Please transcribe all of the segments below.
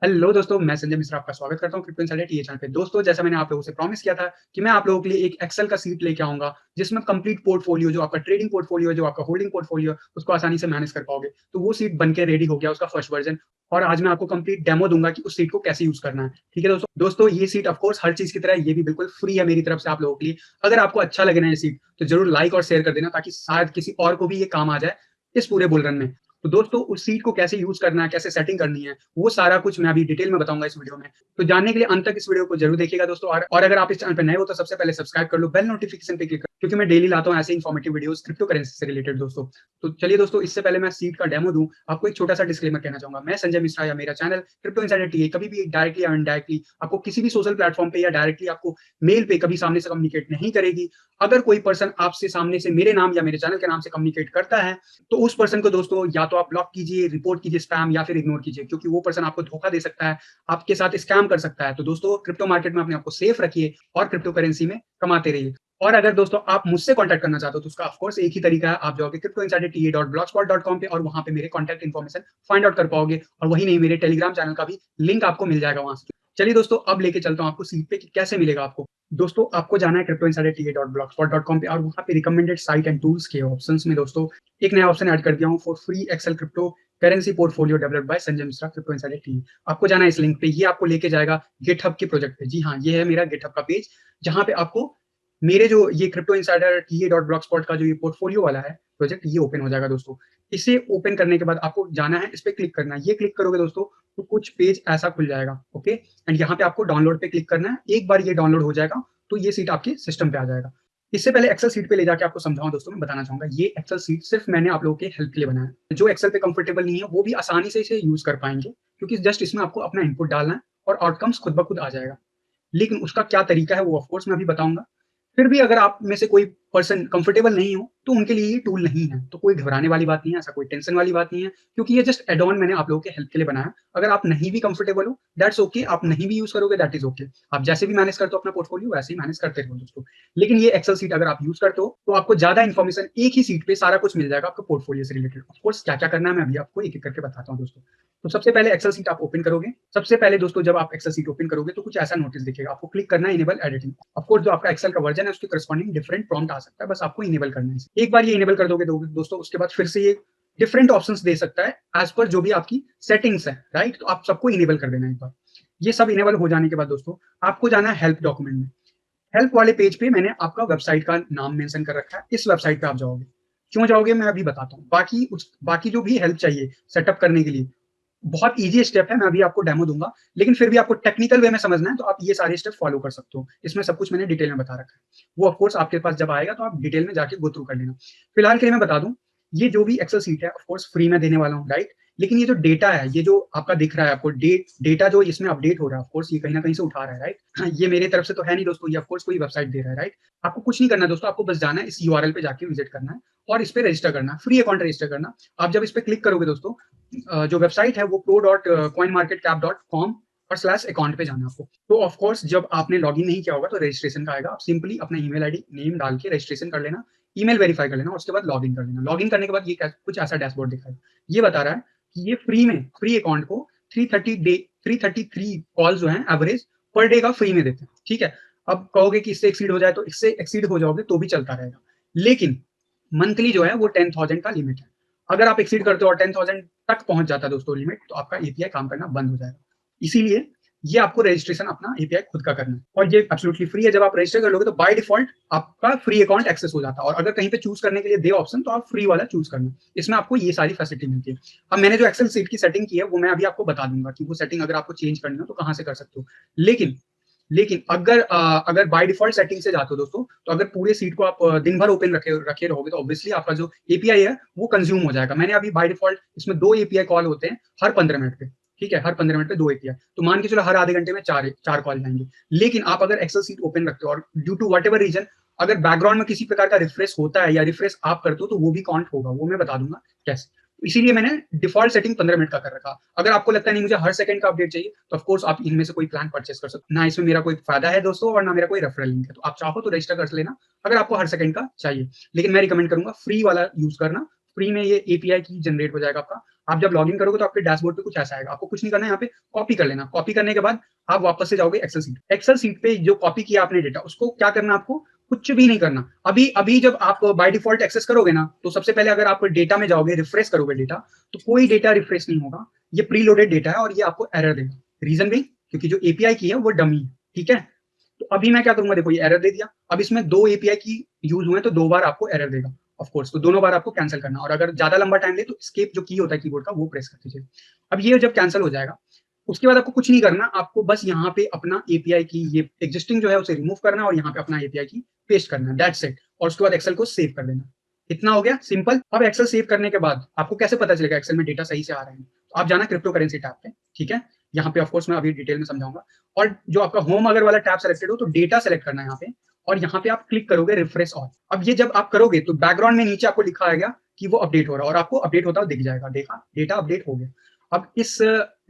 Hello दोस्तों, मैं संजय मिश्रा आपका स्वागत करता हूँ क्रिप्टो इनसाइडर टीए चैनल पे। दोस्तों, जैसा मैंने आप लोगों से प्रॉमिस किया था कि मैं आप लोगों के लिए एक एक्सेल का शीट लेके आऊँगा, जिसमें कंप्लीट पोर्टफोलियो जो आपका ट्रेडिंग पोर्टफोलियो है, जो आपका होल्डिंग पोर्टफोलियो है, उसको आसानी से मैनेज कर पाओगे। तो वो शीट बन के रेडी हो गया, उसका फर्स्ट वर्जन। और आज मैं आपको कंप्लीट डेमो दूँगा कि उस शीट को कैसे यूज़ करना है। ठीक है दोस्तों? दोस्तों, ये शीट ऑफ कोर्स हर चीज़ की तरह ये भी बिल्कुल फ्री है मेरी तरफ से आप लोगों के लिए। अगर आपको अच्छा लगे ना ये शीट, तो ज़रूर लाइक और शेयर कर देना, ताकि शायद किसी और को भी ये काम आ जाए इस पूरे बुल रन में। तो दोस्तों, उस सीट को कैसे यूज़ करना है, कैसे सेटिंग करनी है, वो सारा कुछ मैं अभी डिटेल में बताऊँगा इस वीडियो में। तो जानने के लिए अंत तक इस वीडियो को ज़रूर देखिएगा दोस्तों। और अगर आप इस चैनल पे नए हो तो सबसे पहले सब्सक्राइब कर लो, बेल नोटिफिकेशन पे क्लिक करो, क्योंकि मैं डेली लाता हूँ ऐसे इन्फॉर्मेटिव वीडियोज़ क्रिप्टो करेंसी से रिलेटेड दोस्तों। तो चलिए दोस्तों, इससे पहले मैं सीट का डेमो दूँ, आपको एक छोटा-सा डिस्क्लेमर कहना चाहूँगा। मैं संजय मिश्रा या मेरा चैनल क्रिप्टो इनसाइडर टीए कभी भी डायरेक्टली या इनडायरेक्टली आपको किसी भी सोशल प्लेटफॉर्म पे या डायरेक्टली आपको मेल पे कभी सामने से कम्युनिकेट नहीं करेगी। अगर कोई पर्सन आपसे सामने से मेरे नाम या मेरे चैनल के नाम से कम्युनिकेट करता है, तो उस पर्सन को दोस्तों या तो आप ब्लॉक कीजिए, रिपोर्ट कीजिए स्पैम, या फिर इग्नोर कीजिए, क्योंकि वो पर्सन आपको धोखा दे सकता है, आपके साथ स्कैम कर सकता है। तो दोस्तों, क्रिप्टो मार्केट में अपने आप को सेफ रखिए और क्रिप्टो करेंसी में कमाते रहिए। और अगर दोस्तों आप मुझसे कॉन्टैक्ट करना चाहते हो, तो उसका ऑफ कोर्स एक ही तरीका है, आप जाओगे cryptoinsiderta.blogspot.com पे और वहाँ पे मेरे कॉन्टैक्ट इन्फॉर्मेशन फाइंड आउट कर पाओगे। और वही नहीं, मेरे टेलीग्राम चैनल का भी लिंक आपको मिल जाएगा वहाँ से। चलिए दोस्तों, अब लेके चलता हूँ आपको सीट पे कि कैसे मिलेगा आपको। दोस्तों, आपको जाना है cryptoinsiderta.blogspot.com पे, और वहाँ पे रिकमेंडेड साइट एंड टूल्स के ऑप्शंस में दोस्तों एक नया ऑप्शन ऐड कर दिया हूँ, for free Excel crypto currency portfolio developed by Sanjay Mishra crypto insider team. आपको जाना है इस लिंक पे, ये आपको लेके जाएगा गिटहब के प्रोजेक्ट पे। जी हाँ, ये है मेरा गिटहब का पेज, जहाँ पे आपको मेरे जो ये crypto insider TA dot blog spot का जो ये पोर्टफोलियो वाला है प्रोजेक्ट, ये ओपन हो जाएगा दोस्तों। इसे ओपन करने के बाद आपको जाना है, इस पे क्लिक करना है। ये क्लिक करोगे दोस्तों, तो कुछ पेज ऐसा खुल जाएगा। ओके, एंड यहाँ पे आपको डाउनलोड पे क्लिक करना है। एक बार ये डाउनलोड हो जाएगा तो ये सीट आपके सिस्टम पे आ जाएगा। इससे पहले एक्सेल सीट पे ले जाके आपको समझाऊं दोस्तों, मैं बताना चाहूंगा, ये एक्सेल सीट सिर्फ मैंने आप लोगों के हेल्प के लिए बनाया है। जो एक्सेल पे कंफर्टेबल नहीं है, वो भी आसानी से इसे यूज कर पाएंगे, क्योंकि जस्ट इसमें आपको अपना इनपुट डालना है और आउटकम्स खुद ब खुद आ जाएगा। लेकिन उसका क्या तरीका है, वो ऑफ कोर्स मैं अभी बताऊंगा। फिर भी अगर आप में से कोई पर्सन कंफर्टेबल नहीं हो, तो उनके लिए ये टूल नहीं है। तो कोई घबराने वाली बात नहीं है, ऐसा कोई टेंशन वाली बात नहीं है, क्योंकि ये जस्ट एड ऑन मैंने आप लोगों के हेल्प के लिए बनाया। अगर आप नहीं भी कंफर्टेबल हो, दैट्स ओके, आप नहीं भी यूज करोगे, दैट इज ओके। आप जैसे भी मैनेज करते हो अपना पोर्टफोलियो, वैसे ही मैनेज करते रहो दोस्तों। लेकिन ये एक्सेल सीट अगर आप यूज करते हो, तो आपको ज्यादा इन्फॉर्मेशन एक ही सीट पे सारा कुछ मिल जाएगा आपको पोर्टफोलियो से रिलेटेड। ऑफ कोर्स क्या क्या करना है मैं अभी आपको एक एक करके बताता हूँ दोस्तों। तो सबसे पहले एक्सेल सीट आप ओपन करोगे। सबसे पहले दोस्तों, जब आप एक्सेल सीट ओपन करोगे, तो कुछ ऐसा नोटिस दिखेगा, आपको क्लिक करना है इनेबल एडिटिंग। ऑफ कोर्स जो आपका एक्सेल का वर्जन है, उसके करस्पॉन्डिंग डिफरेंट प्रॉम्प्ट आ सकता है, बस आपको इनेबल करना है। एक बार ये इनेबल कर दोगे दोस्तों, उसके बाद फिर से ये डिफरेंट ऑप्शंस दे सकता है एज पर जो भी आपकी सेटिंग्स है, राइट। तो आप सबको इनेबल कर देना एक बार। ये सब इनेबल हो जाने के बाद दोस्तों, आपको जाना है हेल्प डॉक्यूमेंट में। हेल्प वाले पेज पे मैंने आपका वेबसाइट का नाम मेंशन कर रखा है। इस वेबसाइट पे आप जाओगे। क्यों जाओगे मैं अभी बताता हूँ। बाकी जो भी हेल्प चाहिए सेटअप करने के लिए, बहुत ईजी स्टेप है, मैं अभी आपको डेमो दूंगा। लेकिन फिर भी आपको टेक्निकल वे में समझना है, तो आप ये सारे स्टेप फॉलो कर सकते हो। इसमें सब कुछ मैंने डिटेल में बता रखा है। वो ऑफ कोर्स आपके पास जब आएगा, तो आप डिटेल में जाके गो थ्रू कर लेना। फिलहाल के लिए मैं बता दूं, ये जो भी एक्सेल सीट है ऑफ कोर्स फ्री में देने वाला हूँ, राइट। लेकिन ये जो डेटा है, ये जो आपका दिख रहा है आपको डेटा जो इसमें अपडेट हो रहा है, ऑफ कोर्स ये कहीं ना कहीं से उठा रहा है, राइट। ये मेरे तरफ से तो है नहीं दोस्तों, ये ऑफ कोर्स कोई वेबसाइट दे रहा है, राइट। आपको कुछ नहीं करना दोस्तों, आपको बस जाना है, इस यूआरएल पे जाके विजिट करना है और इस पे रजिस्टर करना है, फ्री अकाउंट रजिस्टर करना। आप जब इस पे क्लिक करोगे दोस्तों, जो वेबसाइट है वो pro.coinmarketcap.com और स्लैश अकाउंट पे जाना है आपको। तो ऑफ कोर्स जब आपने लॉगिन नहीं किया होगा, तो रजिस्ट्रेशन का आएगा। आप सिंपली अपना ईमेल आईडी नेम डाल के रजिस्ट्रेशन कर लेना, ईमेल वेरीफाई कर लेना, और उसके बाद लॉगिन कर लेना। लॉगिन करने के बाद ये कुछ ऐसा डैशबोर्ड दिखाएगा। ये बता रहा है कि ये फ्री में, फ्री अकाउंट को 333 कॉल जो है एवरेज पर डे का फ्री में देते हैं, ठीक है। अब कहोगे कि इससे एक्सीड हो जाए, तो इससे एक्सीड हो जाओगे तो भी चलता रहेगा। लेकिन मंथली जो है वो 10,000 का लिमिट है। अगर आप एक्सीड करते हो और 10,000 तक पहुंच जाता है दोस्तों लिमिट, तो आपका एपीआई काम करना बंद हो जाएगा। इसीलिए ये आपको रजिस्ट्रेशन अपना एपीआई खुद का करना है, और ये एब्सोल्युटली फ्री है। जब आप रजिस्टर कर लोगे, तो बाय डिफॉल्ट आपका फ्री अकाउंट एक्सेस हो जाता है। और अगर कहीं पे चूज करने के लिए दे ऑप्शन, तो आप फ्री वाला चूज करना। इसमें आपको ये सारी फैसिलिटी मिलती है। अब मैंने जो एक्सेल सीट की सेटिंग की है, वो मैं अभी आपको बता दूंगा कि वो सेटिंग अगर आपको चेंज करनी हो तो कहाँ से कर सकते हो। लेकिन लेकिन अगर बाय डिफॉल्ट सेटिंग से जाते हो दोस्तों, तो अगर पूरे सीट को आप दिन भर ओपन रखे रहोगे, तो ऑब्वियसली आपका जो एपीआई है वो कंज्यूम हो जाएगा। मैंने अभी बाय डिफॉल्ट इसमें 2 एपीआई कॉल होते हैं हर 15 मिनट पे, ठीक है। हर 15 मिनट पे 2 एपीआई, तो मान के चलो हर आधे घंटे में चार कॉल जाएंगे। लेकिन आप अगर एक्सेल सीट ओपन रखते हो और due to whatever reason अगर बैकग्राउंड में किसी प्रकार का रिफ्रेश होता है या रिफ्रेश आप करते हो, तो वो भी काउंट होगा। वो मैं बता दूंगा कैसे। इसीलिए मैंने डिफॉल्ट सेटिंग 15 मिनट का कर रखा। अगर आपको लगता है नहीं मुझे हर सेकंड का अपडेट चाहिए, तो ऑफ कोर्स आप इनमें से कोई प्लान परचेस कर सकते हो। ना इसमें मेरा कोई फायदा है दोस्तों, और ना मेरा कोई रेफरल लिंक है। तो आप चाहो तो रजिस्टर कर लेना अगर आपको हर सेकंड का चाहिए। लेकिन मैं रिकमेंड करूंगा फ्री वाला यूज करना। फ्री में ये एपीआई की जनरेट हो जाएगा आपका। आप जब लॉगिन करोगे तो आपके डैशबोर्ड पे कुछ ऐसा आएगा, आपको कुछ नहीं करना है, यहाँ पे कॉपी कर लेना। कॉपी करने के बाद आप वापस से जाओगे एक्सेल सीट। एक्सेल सीट पे जो कॉपी किया आपने डेटा, उसको क्या करना आपको, कुछ भी नहीं करना। अभी अभी जब आप बाय डिफॉल्ट एक्सेस करोगे ना, तो सबसे पहले अगर आप डेटा में जाओगे, रिफ्रेश करोगे डेटा, तो कोई डेटा रिफ्रेश नहीं होगा। ये प्री लोडेड डेटा है और ये आपको एरर देगा। रीजन भी, क्योंकि जो एपीआई की है वो डमी है, ठीक है। तो अभी मैं क्या करूंगा, देखो ये एरर दे दिया। अब इसमें 2 एपीआई की यूज हुए तो 2 बार आपको एरर देगा ऑफ कोर्स, तो दोनों बार आपको कैंसिल करना। और अगर ज्यादा लंबा टाइम ले तो एस्केप जो की होता है कीबोर्ड का, वो प्रेस कर दीजिए। अब ये जब कैंसिल हो जाएगा, उसके बाद आपको कुछ नहीं करना, आपको बस यहाँ पे अपना एपीआई की ये एग्जिस्टिंग जो है उसे रिमूव करना और यहाँ पे अपना एपीआई की पेस्ट करना, दैट्स इट। और उसके बाद एक्सेल को सेव कर देना। इतना हो गया सिंपल। अब एक्सेल सेव करने के बाद आपको कैसे पता चलेगा एक्सेल में डेटा सही से आ रहे हैं, तो आप जाना क्रिप्टो करेंसी टैब पे, ठीक है। यहाँ पे ऑफकोर्स मैं अभी डिटेल में समझाऊंगा। और जो आपका होम अगर वाला टैब सेलेक्टेड हो तो डेटा सेलेक्ट करना है यहाँ पे, और यहाँ पे आप क्लिक करोगे रिफ्रेश ऑल। अब ये जब आप करोगे तो बैकग्राउंड में नीचे आपको लिखा आएगा कि वो अपडेट हो रहा है, और आपको अपडेट होता हुआ दिख जाएगा, देखा डेटा अपडेट हो गया। अब इस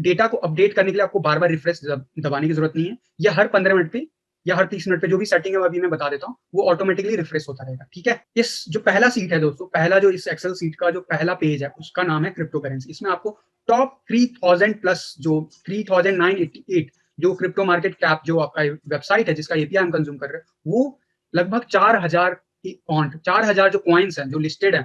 डेटा को अपडेट करने के लिए आपको बार बार रिफ्रेश दबाने की जरूरत नहीं है। यह हर 15 मिनट पे या हर 30 मिनट पे जो भी सेटिंग है अभी मैं बता देता हूँ, वो ऑटोमेटिकली रिफ्रेश होता रहेगा, ठीक है। इस जो पहला सीट है दोस्तों, पहला जो इस एक्सेल सीट का जो पहला पेज है उसका नाम है क्रिप्टो करेंसी। इसमें आपको टॉप 3000 प्लस जो 3988 जो क्रिप्टो मार्केट कैप जो आपका वेबसाइट है जिसका एपीआई हम कंज्यूम कर रहे हैं, वो लगभग 4000 पॉइंट 4000 जो कॉइन्स हैं जो लिस्टेड है,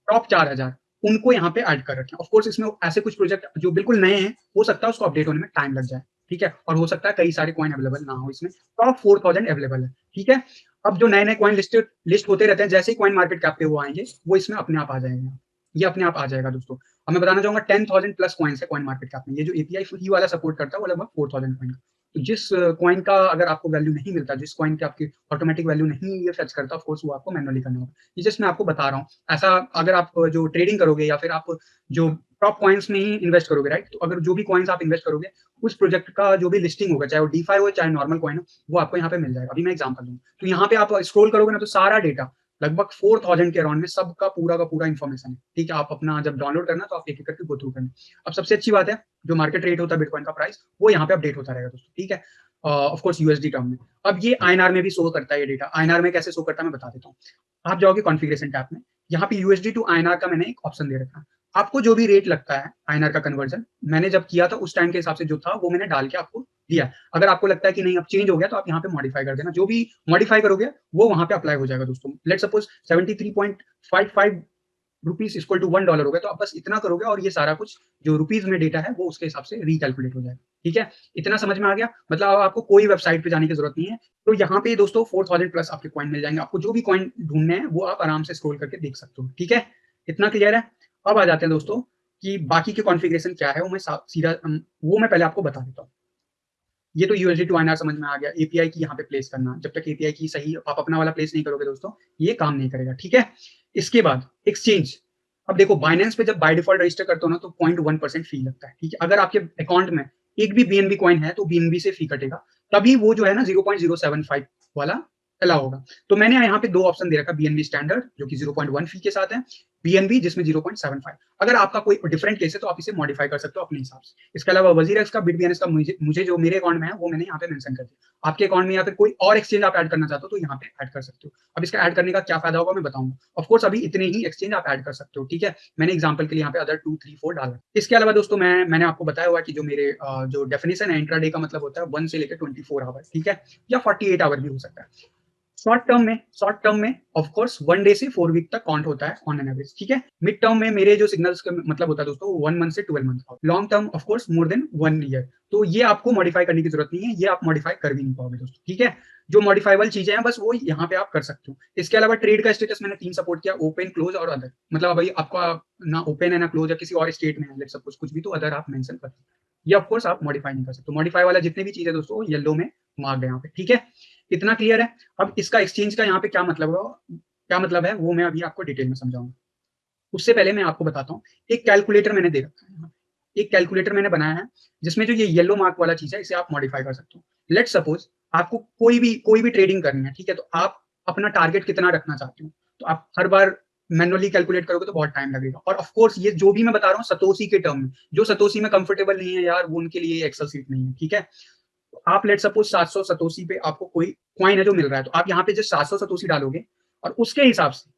टॉप 4000, उनको यहाँ पे ऐड कर रखे हैं। ऑफकोर्स इसमें ऐसे कुछ प्रोजेक्ट जो बिल्कुल नए हैं, हो सकता है उसको अपडेट होने में टाइम लग जाए, ठीक है। और हो सकता है कई सारे कॉइन अवेलेबल ना हो इसमें। टॉप 4000 अवेलेबल है, ठीक है। अब जो नए नए कॉइन लिस्ट होते रहते हैं, जैसे ही कॉइन मार्केट कैप पे वो आएंगे, वो इसमें अपने आप आ जाएंगे। ये अपने आप आ जाएगा दोस्तों। अब मैं बताना चाहूंगा 10,000 प्लस कॉइन्स है कॉइन मार्केट कैप में। ये जो एपीआई फ्री वाला सपोर्ट करता है वो लगभग 4000 कॉइन। तो जिस कॉइन का अगर आपको वैल्यू नहीं मिलता, जिस कॉइन की आपकी ऑटोमेटिक वैल्यू नहीं ये फेच करता, ऑफकोर्स वो आपको मैनुअली करना होगा। ये जस्ट मैं आपको बता रहा हूँ। ऐसा अगर आप जो ट्रेडिंग करोगे या फिर आप जो टॉप कॉइन्स में ही इन्वेस्ट करोगे, राइट, तो अगर जो भी कॉइन्स आप इन्वेस्ट करोगे, उस प्रोजेक्ट का जो भी लिस्टिंग होगा, चाहे वो डीफाई हो चाहे नॉर्मल कॉइन हो, वो आपको यहाँ पे मिल जाएगा। अभी मैं एग्जांपल दूँ तो यहाँ पे आप स्क्रॉल करोगे ना, तो सारा डेटा लगभग 4000 के अराउंड में सबका पूरा का पूरा इन्फॉर्मेशन है, ठीक है। आप अपना जब डाउनलोड करना तो आप एक एक करके गो थ्रू करना। अब सबसे अच्छी बात है, जो मार्केट रेट होता है बिटकॉइन का प्राइस, वो यहाँ पे अपडेट होता रहेगा दोस्तों, ठीक है। ऑफ कोर्स यूएसडी टर्म में। अब ये आईएनआर में भी शो करता है ये डेटा। आईएनआर में कैसे शो करता है मैं बता देता हूँ। आप जाओगे कॉन्फ़िगरेशन टैब में, यहाँ पे यूएसडी टू आईएनआर का मैंने एक ऑप्शन दे रखा है। आपको जो भी रेट लगता है आईएनआर का कन्वर्जन, मैंने जब किया था उस टाइम के हिसाब से जो था वो मैंने डाल के आपको दिया। अगर आपको लगता है कि नहीं अब चेंज हो गया, तो आप यहाँ पे मॉडिफाई कर देना। जो भी मॉडिफाई करोगे वो वहां पे अप्लाई हो जाएगा दोस्तों। Let suppose 73.55 rupees equal to $1 हो गया, तो आप बस इतना करोगे और ये सारा कुछ जो रुपीज में डेटा है वो उसके हिसाब से रिकैलकुलेट हो जाएगा, ठीक है। इतना समझ में आ गया। मतलब अब आपको कोई वेबसाइट पे जाने की जरूरत नहीं है। तो यहाँ पे दोस्तों 4000 प्लस आपके कॉइन मिल जाएंगे। आपको जो भी कॉइन ढूंढने हैं वो आप आराम से स्क्रॉल करके देख सकते हो, ठीक है। इतना क्लियर है। अब आ जाते हैं दोस्तों कि बाकी के कॉन्फ़िगरेशन क्या है, वो मैं सीधा वो मैं पहले आपको बता देता हूँ। ये तो यूएसडी टू आईएनआर समझ में आ गया। एपीआई की यहाँ पे प्लेस करना, जब तक एपीआई की सही आप अपना वाला प्लेस नहीं करोगे दोस्तों, ये काम नहीं करेगा, ठीक है। इसके बाद एक्सचेंज। अब देखो बाइनेंस पे जब बाय डिफॉल्ट रजिस्टर करते हो ना, तो 0.1% फी लगता है, ठीक है। अगर आपके अकाउंट में एक भी बीएनबी कॉइन है तो बीएनबी से फी कटेगा, तभी वो जो है ना 0.075 वाला अलाउ होगा। तो मैंने यहाँ पे 2 ऑप्शन दे रखा, बीएनबी स्टैंडर्ड जो कि 0.1 फी के साथ है, बीएनबी जिसमें 0.75। अगर आपका कोई डिफरेंट केस है तो आप इसे मॉडिफाई कर सकते हो अपने हिसाब से। इसके अलावा वजीरेक्स का, बिटबीएनएस का मुझे जो मेरे अकाउंट में है वो मैंने यहाँ पे मेंशन कर दिया। आपके अकाउंट में या फिर कोई और एक्सचेंज आप ऐड करना चाहते हो तो यहाँ पे ऐड कर सकते हो। अब इसका ऐड करने का क्या फायदा होगा मैं बताऊंगा। ऑफकोर्स अभी इतने ही एक्सचेंज आप ऐड कर सकते हो, ठीक है। मैंने एग्जांपल के लिए यहाँ पे अदर 2 3 4 डाला। इसके अलावा दोस्तों मैंने आपको बताया हुआ कि जो मेरे जो डेफिनेशन है इंट्राडे का, मतलब होता है 1 से लेकर 24 आवर, ठीक है, या 48 आवर भी हो सकता है। शॉर्ट टर्म में ऑफ कोर्स 1 डे से 4 वीक तक काउंट होता है ऑन एन एवरेज, ठीक है। मिड टर्म में मेरे जो सिग्नल्स का मतलब होता है दोस्तों 1 मंथ से 12 month. Long term of course more than 1 year. तो ये आपको मॉडिफाई करने की जरूरत नहीं है, ये आप मॉडिफाई कर भी नहीं पाओगे दोस्तों, ठीक है। जो मॉडिफाइबल चीजें हैं बस वो यहाँ पे आप कर सकते हो। इसके अलावा ट्रेड का स्टेटस मैंने 3 सपोर्ट किया, ओपन, क्लोज और अदर। मतलब भाई आपका ना ओपन है ना क्लोज है, किसी और स्टेट में है, लेट्स सपोज कुछ भी, तो अदर आप मेंशन कर सकते हो। ये ऑफ कोर्स आप मॉडिफाई नहीं कर सकते। मॉडिफाई वाला जितने भी चीजें दोस्तों येलो में मार्क है यहाँ पे, ठीक है। इतना क्लियर है। अब इसका एक्सचेंज का यहाँ पे क्या मतलब है वो मैं अभी आपको डिटेल में समझाऊंगा। उससे पहले मैं आपको बताता हूँ, एक कैलकुलेटर मैंने दे रखा है। एक कैलकुलेटर मैंने बनाया है जिसमें जो ये येलो मार्क वाला चीज है इसे आप मॉडिफाई कर सकते हो। लेट सपोज आपको कोई भी ट्रेडिंग करनी है, ठीक है, तो आप अपना टारगेट कितना रखना चाहते हो, तो आप हर बार मैनुअली कैलकुलेट करोगे तो बहुत टाइम लगेगा। और ऑफ कोर्स ये जो भी मैं बता रहा हूँ सतोशी के टर्म में, जो सतोशी में कंफर्टेबल नहीं है यार, वो उनके लिए एक्सेल सीट नहीं है, ठीक है। आप लेट सपोज 700 सतोशी पे आपको कोई कॉइन है जो मिल रहा है, तो आप यहाँ पे जस्ट 700 सतोशी डालोगे और उसके हिसाब से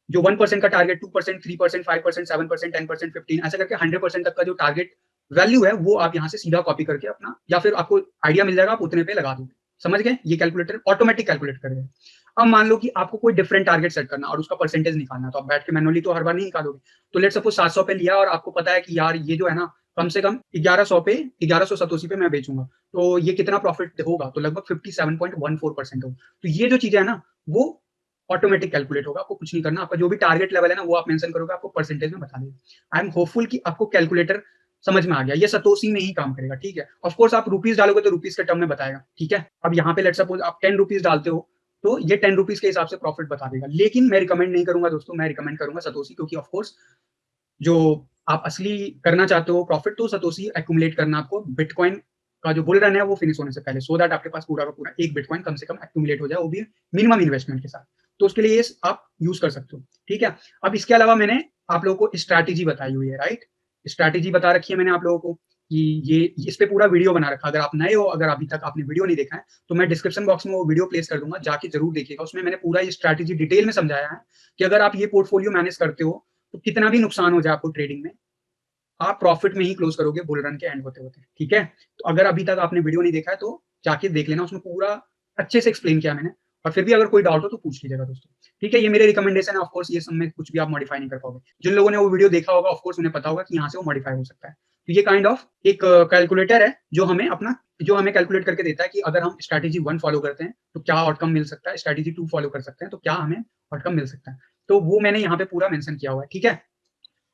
जो 1% का टारगेट, 2%, 3%, 5%, 7%, 10%, 15 ऐसे करके 100% तक का जो टारगेट वैल्यू है वो आप यहाँ से सीधा कॉपी करके अपना, या फिर आपको आइडिया मिल जाएगा, आप उतने पे लगा दोगे। समझ गए? ये कैलकुलेटर ऑटोमेटिक कैलकुलेट करेगा। अब मान लो कि आपको कोई डिफरेंट टारगेट सेट करना और उसका परसेंटेज निकालना, तो आप बैठ के मैनुअली तो हर बार नहीं निकालोगे। तो लेट्स सपोज 700 पे लिया और आपको पता है कि यार ये जो है ना कम से कम 1100 पे, 1100 सतोसी पे मैं बेचूंगा, तो ये कितना प्रॉफिट होगा, तो लगभग 57.14% होगा। तो ये जो चीजें है ना वो ऑटोमेटिक कैलकुलेट होगा, आपको कुछ नहीं करना। आपका जो भी टारगेट लेवल है ना वो आप मेंशन करोगे, आपको परसेंटेज में बता देगा। आई एम होपफुल कि आपको कैलकुलेटर समझ में आ गया। ये सतोसी में ही काम करेगा, ठीक है। ऑफ कोर्स आप रुपीज डालोगे तो रुपीज के टर्म में बताएगा, ठीक है। अब यहाँ पे लेट्स सपोज आप 10 रुपीज डालते हो तो ये 10 रुपीज के हिसाब से प्रॉफिट बता देगा। लेकिन मैं रिकमेंड नहीं करूंगा दोस्तों, मैं रिकमेंड करूंगा सतोसी, क्योंकि ऑफ कोर्स जो आप असली करना चाहते हो प्रॉफिट, तो सतोसी एक्यूमुलेट करना आपको बिटकॉइन का जो बुल रन है वो फिनिश होने से पहले, सो दैट आपके पास पूरा का पूरा एक बिटकॉइन कम से कम एक्यूमुलेट हो जाए, वो भी मिनिमम इन्वेस्टमेंट के साथ। तो उसके लिए ये आप यूज कर सकते हो, ठीक है। अब इसके अलावा मैंने आप लोगों को स्ट्रैटेजी बताई हुई है, राइट। स्ट्रैटेजी बता रखी है मैंने आप लोगों को कि ये इस पे पूरा वीडियो बना रखा। अगर आप नए हो, अगर अभी तक आपने वीडियो नहीं देखा है, तो मैं डिस्क्रिप्शन बॉक्स में वो वीडियो प्लेस कर दूंगा, जाके जरूर देखिएगा। उसमें मैंने पूरा ये स्ट्रैटेजी डिटेल में समझाया है कि अगर आप ये पोर्टफोलियो मैनेज करते हो तो कितना भी नुकसान हो जाए आपको ट्रेडिंग में, आप प्रॉफिट में ही क्लोज करोगे बुल रन के एंड होते होते, ठीक है। तो अगर अभी तक आपने वीडियो नहीं देखा है तो जाके देख लेना, उसमें पूरा अच्छे से एक्सप्लेन किया मैंने। और फिर भी अगर कोई डाउट हो तो पूछ लीजिएगा दोस्तों, ठीक है। ये मेरे रिकमेंडेशन है, ऑफ कोर्स ये सब में कुछ भी आप मॉडिफाई नहीं कर पाओगे। जिन लोगों ने वो वीडियो देखा होगा ऑफ कोर्स उन्हें पता होगा कि यहाँ से वो मॉडिफाई हो सकता है। तो ये काइंड ऑफ एक कैलकुलेटर है जो हमें कैलकुलेट करके देता है कि अगर हम स्ट्रैटेजी 1 फॉलो करते हैं तो क्या आउटकम मिल सकता है, स्ट्रैटेजी 2 फॉलो कर सकते हैं तो क्या हमें आउटकम मिल सकता है। तो वो मैंने यहाँ पे पूरा मेंशन किया हुआ है, ठीक है।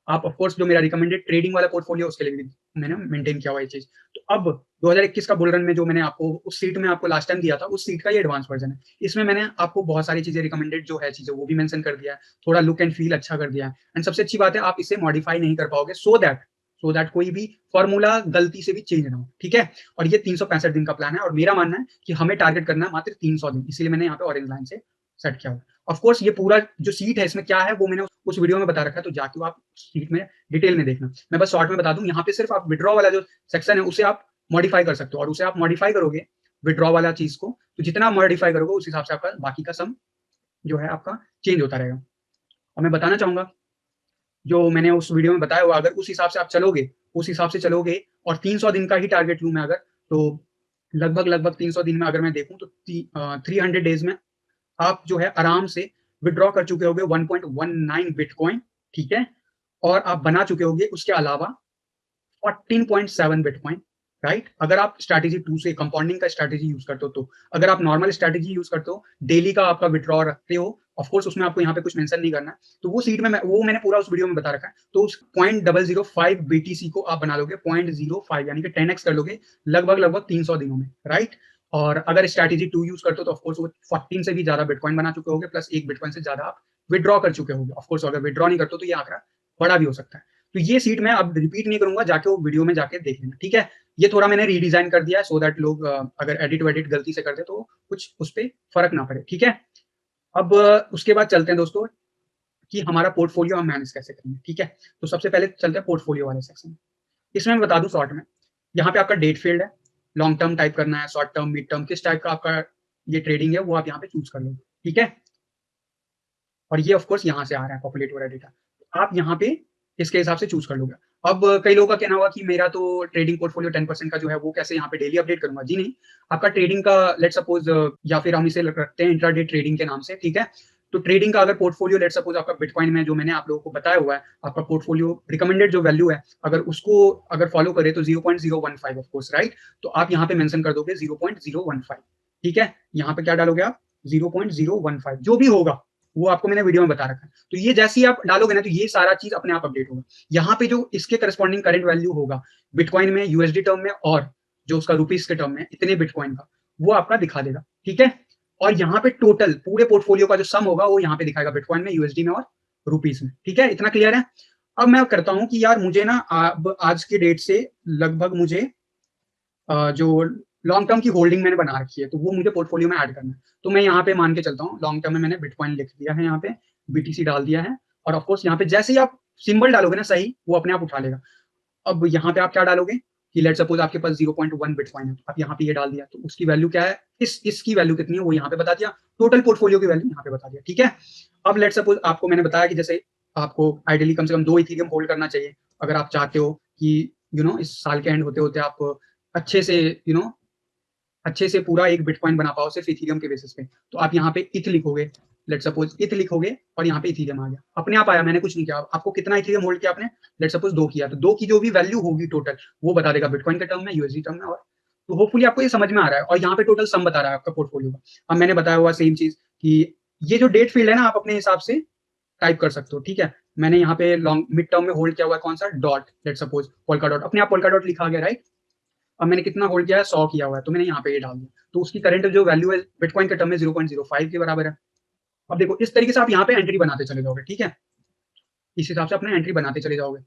आप ऑफ कोर्स जो मेरा रिकमेंडेड ट्रेडिंग वाला पोर्टफोलियो उसके लिए भी मैंने मेंटेन किया हुआ ये चीज। तो अब 2021 का बुल रन में जो मैंने आपको उस सीट में आपको लास्ट टाइम दिया था, उस सीट का ये एडवांस वर्जन है। इसमें मैंने आपको बहुत सारी चीजें रिकमेंडेड जो है चीजें वो भी मेंशन कर दिया है, थोड़ा लुक एंड फील अच्छा कर दिया है। एंड सबसे अच्छी बात है आप इसे मॉडिफाई नहीं कर पाओगे, सो दैट कोई भी फॉर्मूला गलती से भी चेंज ना हो, ठीक है। और ये 365 दिन का प्लान है और मेरा मानना है कि हमें टारगेट करना है मात्र 300 दिन, इसीलिए मैंने यहाँ पे ऑरेंज लाइन से सेट किया हुआ। ऑफ कोर्स ये पूरा जो सीट है इसमें क्या है वो मैंने उस वीडियो में बता रखा है, तो जाके आप सीट में डिटेल में देखना। मैं बस शॉर्ट में बता दूं, यहाँ पे सिर्फ आप विड्रॉ वाला जो सेक्शन है उसे आप मॉडिफाई कर सकते हो, और उसे आप मॉडिफाई करोगे विड्रॉ वाला चीज को, तो जितना मॉडिफाई करोगे उस हिसाब से आपका बाकी का सम जो है आपका चेंज होता रहेगा। और मैं बताना चाहूंगा जो मैंने उस वीडियो में बताया हुआ, अगर उस हिसाब से आप चलोगे, उस हिसाब से चलोगे और 300 दिन का ही टारगेट लूं मैं अगर, तो लगभग 300 दिन में अगर मैं देखूं तो 300 डेज में आप जो है आराम से विड्रॉ कर चुके होगे 1.19 बिटकॉइन, ठीक है। और आप बना चुके होगे उसके अलावा 14.7 बिटकॉइन, राइट। अगर आप स्ट्रैटेजी 2 से कंपाउंडिंग का स्ट्रैटेजी यूज करते हो, तो अगर आप नॉर्मल स्ट्रैटेजी यूज करते हो, डेली का आपका विड्रॉ रखते हो, ऑफ कोर्स उसमें आपको यहाँ पे कुछ मेंशन नहीं करना है, तो वो सीट में वो मैंने पूरा उस वीडियो में बता रखा है। तो उस 0.005 बीटीसी को आप बना लोगे 0.05, यानी कि 10x कर लोगे लगभग 300 दिनों में, राइट। और अगर स्ट्रैटेजी 2 यूज करते हो तो ऑफकोर्स वो 14 से भी ज्यादा बिटकॉइन बना चुके होगे, प्लस एक बिटकॉइन से ज्यादा आप विड्रॉ कर चुके होगे। ऑफकोर्स अगर विड्रॉ नहीं करते हो तो ये आंकड़ा बड़ा भी हो सकता है। तो ये सीट मैं अब रिपीट नहीं करूंगा, जाके वो वीडियो में जाके देख लेना, ठीक है। ये थोड़ा मैंने रीडिजाइन कर दिया है सो दैट लोग अगर एडिट वेडिट गलती से करते तो कुछ उस पर फर्क ना पड़े, ठीक है। अब उसके बाद चलते हैं दोस्तों कि हमारा पोर्टफोलियो हम मैनेज कैसे करेंगे, ठीक है। तो सबसे पहले चलते हैं पोर्टफोलियो वाले सेक्शन में। इसमें मैं बता दूं शॉर्ट में, यहाँ पे आपका डेट फील्ड है, लॉन्ग टर्म टाइप करना है, शॉर्ट टर्म, मिड टर्म, किस टाइप का आपका ये ट्रेडिंग है वो आप यहाँ पे चूज कर लो, ठीक है। और ये ऑफकोर्स यहाँ से आ रहा है पॉपुलेट हो रहा है डेटा, आप यहाँ पे इसके हिसाब से चूज कर लोगे। अब कई लोगों का कहना होगा कि मेरा तो ट्रेडिंग पोर्टफोलियो 10% का जो है वो कैसे यहाँ पे डेली अपडेट करूंगा। जी नहीं, आपका ट्रेडिंग का लेट सपोज या फिर हम इसे रखते हैं इंट्राडे ट्रेडिंग के नाम से, ठीक है। तो ट्रेडिंग का अगर पोर्टफोलियो लेट सपोज आपका बिटकॉइन में जो मैंने आप लोगों को बताया हुआ है, आपका पोर्टफोलियो रिकमेंडेड जो वैल्यू है अगर उसको अगर फॉलो करे तो 0.015 ऑफ कोर्स, राइट। तो आप यहाँ पे मेंशन कर दोगे 0.015, ठीक है। यहाँ पे क्या डालोगे आप 0.015, जो भी होगा वो आपको मैंने वीडियो में बता रखा है। तो ये जैसे ही आप डालोगे ना तो ये सारा चीज अपने आप अपडेट होगा। यहाँ पे जो इसके करस्पॉन्डिंग करंट वैल्यू होगा बिटकॉइन में, यूएसडी टर्म में और जो उसका रुपीस के टर्म में इतने बिटकॉइन का, वो आपका दिखा देगा, ठीक है। और यहाँ पे टोटल पूरे पोर्टफोलियो का जो सम होगा वो यहाँ पे दिखाएगा बिटकॉइन में, यूएसडी में और रुपीस में, ठीक है। इतना क्लियर है। अब मैं करता हूँ कि यार मुझे ना आज के डेट से लगभग मुझे जो लॉन्ग टर्म की होल्डिंग मैंने बना रखी है तो वो मुझे पोर्टफोलियो में ऐड करना है। तो मैं यहाँ पे मान के चलता हूँ लॉन्ग टर्म में मैंने बिटकॉइन लिख दिया है, यहाँ पे बीटीसी डाल दिया है, और ऑफकोर्स यहाँ पे जैसे ही आप सिंबल डालोगे ना सही, वो अपने आप उठा लेगा। अब यहाँ पे आप क्या डालोगे, कि लेट्स सपोज आपके पास 0.1 बिटकॉइन है, आप यहाँ पे ये डाल दिया, तो उसकी वैल्यू क्या है, इसकी वैल्यू कितनी है वो यहाँ पे बता दिया, टोटल पोर्टफोलियो की वैल्यू यहाँ पे बता दिया, ठीक है। अब लेट्स सपोज आपको मैंने बताया कि जैसे आपको आइडियली कम से कम 2 इथेरियम होल्ड करना चाहिए अगर आप चाहते हो कि इस साल के एंड होते होते आप अच्छे से अच्छे से पूरा एक बिटकॉइन बना पाओ सिर्फ इथेरियम के बेसिस पे। तो आप यहाँ पे इथ लिखोगे, लेट्स सपोज इथ लिखोगे और यहाँ पे इथेरियम आ गया, अपने आप आया, मैंने कुछ नहीं किया। आपको कितना इथेरियम होल्ड किया आपने, लेट्स सपोज 2 किया, तो 2 की जो भी वैल्यू होगी टोटल वो बता देगा बिटकॉइन के टर्म में, यूएसडी टर्म में। और तो होपफुली आपको ये समझ में आ रहा है, और यहाँ पे टोटल सम बता रहा है आपका पोर्टफोलियो का। अब मैंने बताया हुआ सेम चीज कि ये जो डेट फील्ड है ना, आप अपने हिसाब से टाइप कर सकते हो, ठीक है। मैंने यहाँ पे लॉन्ग मिड टर्म में होल्ड किया हुआ है कौन सा, dot, let's suppose polka dot, अपने आप पोल्का डॉट लिखा गया, राइट। अब मैंने कितना होल्ड किया है, 100 किया हुआ है, तो मैंने यहाँ पे ये डाल दिया, तो उसकी करंट जो वैल्यू है बिटकॉइन के टर्म में 0.05 के बराबर है। अब देखो इस तरीके से आप यहाँ पे एंट्री बनाते चले जाओगे, ठीक है, इस हिसाब से अपने एंट्री बनाते चले जाओगे।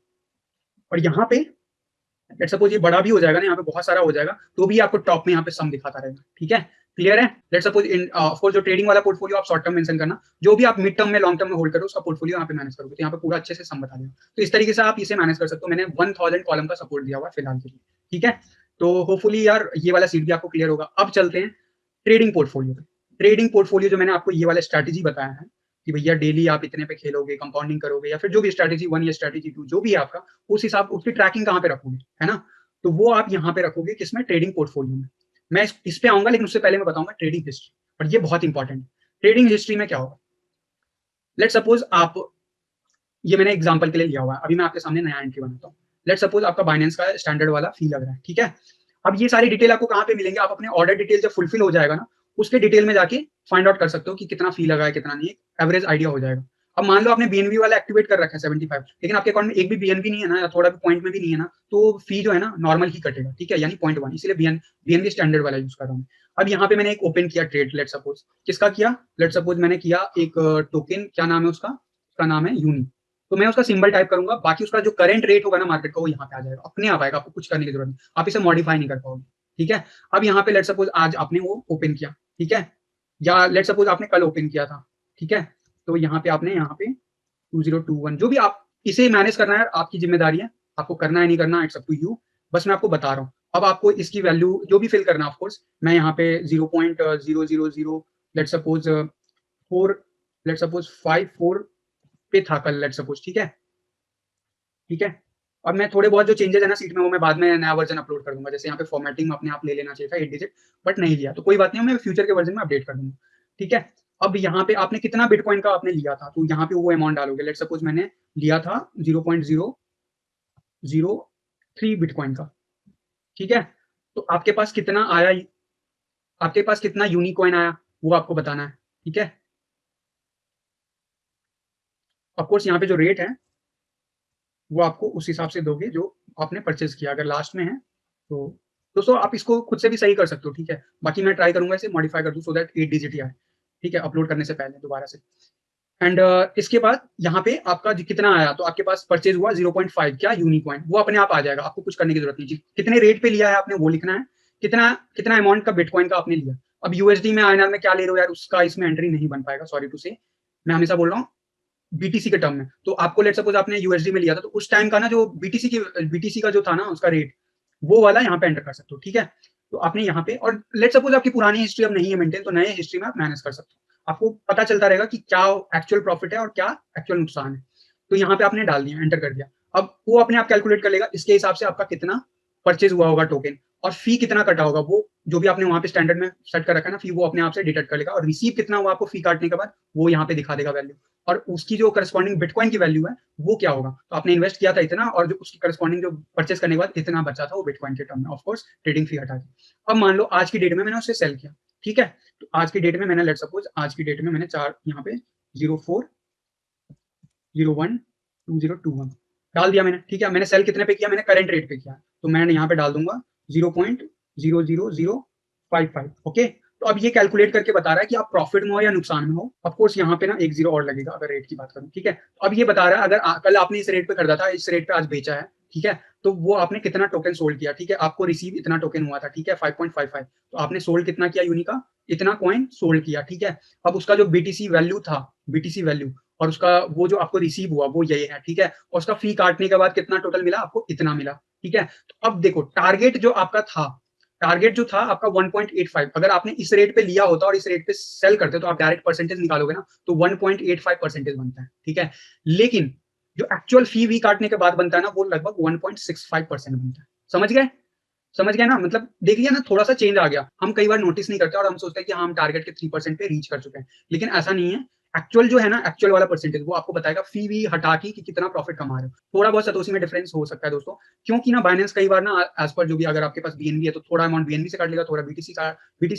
और यहाँ पे लेट्स सपोज ये बड़ा भी हो जाएगा ना, यहाँ पे बहुत सारा हो जाएगा, तो भी आपको टॉप में यहाँ पे सम दिखाता रहेगा, ठीक है, क्लियर है। लेट्स सपोज इन ऑफकोर्स जो ट्रेडिंग वाला पोर्टफोलियो आप शॉर्ट टर्म मेंशन करना, जो भी आप मिड टर्म में लॉन्ग टर्म में होल्ड करो उसका पोर्टफोलियो यहाँ पे मैनेज करोगे, तो यहाँ पे पूरा अच्छे से सम बता देगा। तो इस तरीके से आप इसे मैनेज कर सकते हो। मैंने 1000 कॉलम का सपोर्ट दिया हुआ है फिलहाल के लिए, ठीक है। तो होपफुली यार ये वाला सीट भी आपको क्लियर होगा। अब चलते हैं ट्रेडिंग पोर्टफोलियो पे। ट्रेडिंग पोर्टफोलियो जो मैंने आपको ये वाला स्ट्रैटेजी बताया है कि भैया डेली आप इतने पे खेलोगे, कंपाउंडिंग करोगे, या फिर जो भी स्ट्रैटेजी 1 या स्ट्रैटेजी 2 जो भी है आपका, उस हिसाब उसकी ट्रैकिंग कहाँ पे रखोगे, है ना। तो वो आप यहाँ पे रखोगे किसमें, ट्रेडिंग पोर्टफोलियो में। मैं इस पे आऊंगा, लेकिन उससे पहले मैं बताऊंगा ट्रेडिंग हिस्ट्री, और ये बहुत इंपॉर्टेंट है। ट्रेडिंग हिस्ट्री में क्या होगा, लेट सपोज आप, ये मैंने एग्जांपल के लिए लिया हुआ है, अभी मैं आपके सामने नया एंट्री बनाता हूँ। लेट सपोज आपका बाइनेंस का स्टैंडर्ड वाला फी लग रहा है, ठीक है। अब ये सारी डिटेल आपको कहाँ पे मिलेंगे, आप अपने ऑर्डर डिटेल जब फुलफिल हो जाएगा ना, उसके डिटेल में जाके फाइंड आउट कर सकते हो कि कितना फी लगा है कितना नहीं, एवरेज आइडिया हो जाएगा। अब मान लो आपने बीएनबी वाला एक्टिवेट कर रखा है 75, लेकिन आपके अकाउंट में एक भी बीएनबी नहीं है ना, या थोड़ा भी पॉइंट में भी नहीं है ना, तो फी जो है ना नॉर्मल ही कटेगा, ठीक है, यानी 0.1, इसलिए बीएनबी स्टैंडर्ड वाला यूज कर रहा हूँ। अब यहाँ पे मैंने एक ओपन किया ट्रेड, लेट सपोज किसका किया, लेट सपोज मैंने किया एक टोकन, क्या नाम है उसका नाम है यूनी। तो मैं उसका सिंबल टाइप करूंगा, बाकी उसका जो करंट रेट होगा ना मार्केट का वो यहाँ पे आ जाएगा, अपने आप आएगा, आपको कुछ करने की जरूरत नहीं, आप इसे मॉडिफाई नहीं कर पाओगे, ठीक है। अब यहाँ पे लेट सपोज आज आपने वो ओपन किया, ठीक है, या लेट सपोज आपने कल ओपन किया था, ठीक है, तो यहाँ पे आपने यहाँ पे 2021 जो भी आप इसे मैनेज करना है, आपकी जिम्मेदारी है, आपको करना है नहीं करना, इट्स अप टू यू, बस मैं आपको बता रहा हूँ। अब आपको इसकी वैल्यू जो भी फिल करना है, ऑफकोर्स मैं यहाँ पे 0.000 लेट सपोज 4, लेट सपोज 54 पे था कल, लेट सपोज, ठीक है, ठीक है। अब मैं थोड़े बहुत जो चेंजेस है ना सीट में, वो मैं बाद में नया वर्जन अपलोड कर दूंगा, जैसे यहाँ पे फॉर्मेटिंग अपने आप ले लेना चाहिए था 8 डिजिट, बट नहीं लिया, तो कोई बात नहीं, मैं फ्यूचर के वर्जन में अपडेट कर दूंगा, ठीक है। अब यहाँ पे आपने कितना बिटकॉइन का आपने लिया था, तो यहाँ पे वो अमाउंट डालोगे, लेट सपोज मैंने लिया था 0.003 बिटकॉइन का, ठीक है। तो आपके पास कितना आया, आपके पास कितना यूनिकॉइन आया वो आपको बताना है, ठीक है। ऑफकोर्स यहाँ पे जो रेट है वो आपको उस हिसाब से दोगे जो आपने परचेज किया, अगर लास्ट में है तो दोस्तों आप इसको खुद से भी सही कर सकते हो, ठीक है। बाकी मैं ट्राई करूंगा इसे मॉडिफाई कर दूं सो दैट 8 डिजिट ही आए, ठीक है, अपलोड करने से पहले दोबारा से। एंड इसके बाद यहाँ पे आपका कितना आया, तो आपके पास परचेज हुआ 0.5 क्या यूनिकॉइन, वो अपने आप आ जाएगा, आपको कुछ करने की जरूरत नहीं। कितने रेट पे लिया है आपने वो लिखना है, कितना कितना अमाउंट का बिटकॉइन का आपने लिया। अब यूएसडी में आईएनआर में क्या ले रहे हो यार, उसका इसमें एंट्री नहीं बन पाएगा, सॉरी टू से, मैं हमेशा बोल रहा हूँ बीटीसी के टर्म में। तो आपको लेट सपोज आपने यूएसडी में लिया था, तो उस टाइम का ना जो बीटीसी का जो था ना उसका रेट, वो वाला यहाँ पे एंटर कर सकते हो, ठीक है। तो आपने यहाँ पे, और लेट सपोज आपकी पुरानी हिस्ट्री अब नहीं है मेंटेन, तो नए हिस्ट्री में आप मैनेज कर सकते हो, आपको पता चलता रहेगा कि क्या एक्चुअल प्रॉफिट है और क्या एक्चुअल नुकसान है। तो यहाँ पे आपने डाल दिया, एंटर कर दिया, अब वो अपने आप कैलकुलेट कर लेगा इसके हिसाब से आपका कितना परचेज हुआ होगा टोकन, और फी कितना कटा होगा, वो जो भी आपने वहां पे स्टैंडर्ड में सेट कर रखा है ना फी, वो अपने आप से डिटेक्ट कर लेगा, और रिसीव कितना हुआ आपको फी काटने के बाद वो यहाँ पे दिखा देगा वैल्यू, और उसकी जो करस्पॉन्डिंग बिटकॉइन की वैल्यू है वो क्या होगा, तो आपने इन्वेस्ट किया था इतना, और जो उसकी करस्पॉन्डिंग जो परचेस करने के बाद इतना बचा था वो बिटकॉइन के टर्म में, ऑफकोर्स ट्रेडिंग फी हटा के। अब मान लो आज की डेट में मैंने उसे सेल किया, ठीक है, तो आज की डेट में मैंने लेट सपोज आज की डेट में मैंने चार यहाँ पे 04012021 डाल दिया मैंने, ठीक है। मैंने सेल कितने पे किया, मैंने करंट रेट पे किया, तो मैंने यहाँ पे डाल दूंगा 0.00055, ओके। तो अब ये कैलकुलेट करके बता रहा है कि आप प्रॉफिट में हो या नुकसान में हो। ऑफ कोर्स यहाँ पे ना एक जीरो और लगेगा अगर रेट की बात करूँ, ठीक है। तो अब ये बता रहा है अगर कल आपने इस रेट पे खरीदा था, इस रेट पे आज बेचा है, ठीक है, तो वो आपने कितना टोकन सोल्ड किया, ठीक है, आपको रिसीव इतना टोकन हुआ था, ठीक है, 5.55, तो आपने सोल्ड कितना किया यूनी का, इतना कॉइन सोल्ड किया, ठीक है। अब उसका जो बीटीसी वैल्यू था, बीटीसी वैल्यू, और उसका वो जो आपको रिसीव हुआ वो यही है, ठीक है, और उसका फी काटने के बाद कितना टोटल मिला आपको, इतना मिला, ठीक है। तो अब देखो टारगेट जो आपका था, टारगेट जो था आपका 1.85, अगर आपने इस रेट पे लिया होता और इस रेट पे सेल करते तो आप डायरेक्ट परसेंटेज निकालोगे ना, तो 1.85 परसेंटेज बनता है, ठीक है। लेकिन जो एक्चुअल फी वी काटने के बाद बनता है ना, वो लगभग 1.65% बनता है। समझ गए? समझ गए ना? मतलब देख लिया ना, थोड़ा सा चेंज आ गया। हम कई बार नोटिस नहीं करते और हम सोचते हैं कि हाँ, हम टारगेट के 3% पे रीच कर चुके हैं, लेकिन ऐसा नहीं है। एक्चुअल जो है ना, एक्चुअल वाला परसेंटेज वो आपको बताएगा फी वी हटा के कि कितना प्रॉफिट कमा रहे हो। थोड़ा बहुत सतोशी में डिफरेंस हो सकता है दोस्तों, क्योंकि ना बाइनेंस कई बार ना एज पर जो भी, अगर आपके पास बीएनबी है तो थोड़ा अमाउंट बीएनबी से काट लेगा, थोड़ा बीटीसी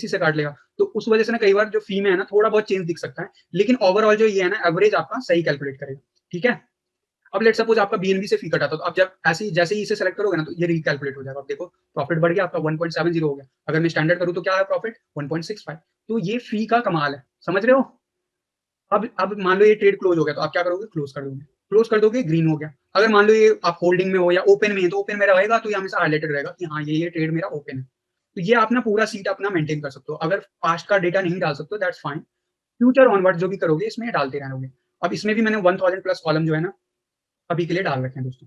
से काट लेगा, तो उस वजह से ना कई बार जो फी में है ना थोड़ा बहुत चेंज दिख सकता है, लेकिन ओवरऑल जो ये है ना एवरेज आपका सही कैलकुलेट करेगा, ठीक है। अब लेट सपोज आपका बीएनबी से फी कटा था, तो अब जब ऐसे ही जैसे ही इसे सेलेक्ट करोगे ना, तो ये रिकैलकुलेट हो जाएगा। अब देखो प्रॉफिट बढ़ गया आपका, 1.70 हो गया। अगर मैं स्टैंडर्ड करूँ तो क्या है प्रॉफिट, 1.65। तो ये फी का कमाल है, समझ रहे हो। अब मान लो ये ट्रेड क्लोज हो गया, तो आप क्या करोगे, क्लोज कर दोगे। क्लोज कर दोगे, ग्रीन हो गया। अगर मान लो ये आप होल्डिंग में हो या ओपन में है, तो ओपन में रहेगा तो ये हमेशा हाईलाइटेड रहेगा कि हाँ ये ट्रेड मेरा ओपन है। तो ये आप ना पूरा सीट अपना मेंटेन कर सकते हो। अगर पास्ट का डेटा नहीं डाल सकते हो, दैट्स फाइन। फ्यूचर ऑनवर्ड जो भी करोगे इसमें डालते रहोगे। अब इसमें भी मैंने 1000 प्लस कॉलम जो है ना अभी के लिए डाल रखे हैं दोस्तों।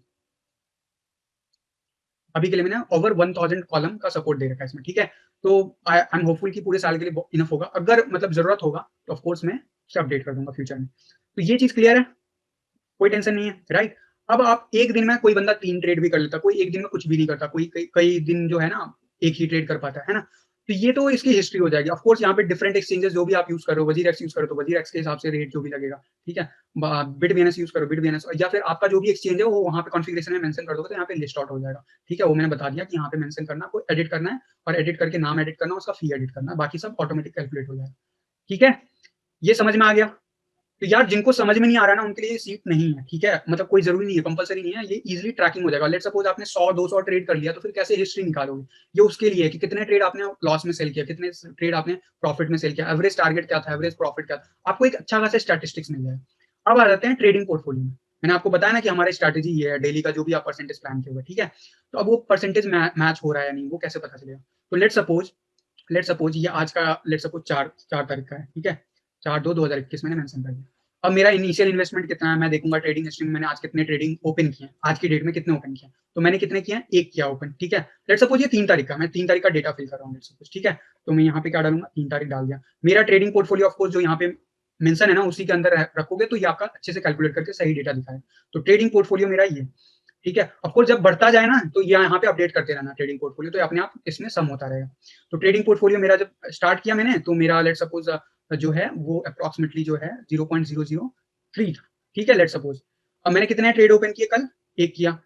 अभी के लिए मैंने ओवर 1000 कॉलम का सपोर्ट दे रखा है इसमें, ठीक है। तो आई एम होपफुल कि पूरे साल के लिए इनफ होगा। अगर मतलब जरूरत होगा तो ऑफ कोर्स मैं उसे अपडेट कर दूंगा फ्यूचर में। तो ये चीज क्लियर है, कोई टेंशन नहीं है, राइट। अब आप एक दिन में, कोई बंदा 3 ट्रेड भी कर लेता, कोई एक दिन में कुछ भी नहीं करता, कोई कई दिन जो है ना एक ही ट्रेड कर पाता है ना। तो ये तो इसकी हिस्ट्री हो जाएगी। ऑफ कोर्स यहाँ पे डिफरेंट एक्सचेंजेस जो भी आप यूज करो, वजीर एक्स यूज करो तो वजीर एक्स के हिसाब से रेट जो भी लगेगा, ठीक है। बिट बीएनएस यूज करो, बिट बीएनएस, या फिर आपका जो भी एक्सचेंज है वो वहाँ पे कॉन्फ़िगरेशन में मेंशन कर दोगे तो यहाँ पे लिस्ट आउट हो जाएगा, ठीक है। वो मैंने बता दिया कि यहाँ पे मेंशन करना, आपको एडिट करना है, और एडिट करके नाम एडिट करना, उसका फी एडिट करना, बाकी सब ऑटोमेटिक कैलकुलेट हो जाएगा, ठीक है। ये समझ में आ गया। तो यार जिनको समझ में नहीं आ रहा ना, उनके लिए सीट नहीं है, ठीक है। मतलब कोई जरूरी नहीं है, कंपलसरी नहीं है, ये इजीली ट्रैकिंग हो जाएगा। लेट सपोज आपने 100-200 ट्रेड कर लिया, तो फिर कैसे हिस्ट्री निकालोगे। ये उसके लिए है कि कितने ट्रेड आपने लॉस में सेल किया, कितने ट्रेड आपने प्रॉफिट में सेल किया, एवरेज टारगेट क्या था, एवरेज प्रॉफिट क्या था, आपको एक अच्छा खासा स्टैटिस्टिक्स मिल जाएगा। अब आ जाते हैं ट्रेडिंग पोर्टफोलियो में। मैंने आपको बताया ना कि हमारी स्ट्रैटेजी ये है, डेली का जो भी आप परसेंटेज प्लान किया हुआ है, ठीक है। तो अब वो परसेंटेज मैच हो रहा है या नहीं, वो कैसे पता चलेगा। तो लेट सपोज ये आज का लेट सपोज 4 तारीख का है, ठीक है। 4/2/2021 मैंने मेंशन कर दिया। अब मेरा इनिशियल इन्वेस्टमेंट कितना है, मैं देखूंगा ट्रेडिंग हिस्ट्री में मैंने आज कितने ट्रेडिंग ओपन किए हैं, आज की डेट में कितने ओपन किए। तो मैंने कितने किए, एक किया ओपन, ठीक है। लेट सपोज ये 3 तारीख का, मैं 3 तारीख का डेटा फिल कर रहा हूँ, लेट सपोज, ठीक है। तो मैं यहाँ पे क्या डालूंगा, 3 तारीख डाल दिया। मेरा ट्रेडिंग पोर्टफोलियो ऑफकोर्स जो यहाँ पे मेंशन है ना उसी के अंदर रखोगे तो ये आपका अच्छे से कैलकुलेट करके सही डेटा दिखाएगा। तो ट्रेडिंग पोर्टफोलियो मेरा ये, ठीक है। ऑफकोर्स जब बढ़ता जाए ना तो यहाँ पे अपडेट करते रहना ट्रेडिंग पोर्टफोलियो, तो अपने आप इसमें सम होता रहेगा। तो ट्रेडिंग पोर्टफोलियो मेरा जब स्टार्ट किया मैंने, तो मेरा लेट सपोज जो है वो अप्रोक्सीमेटली जो है 0.003 था, ठीक है, लेट सपोज। अब मैंने कितने ट्रेड ओपन किए कल, एक किया,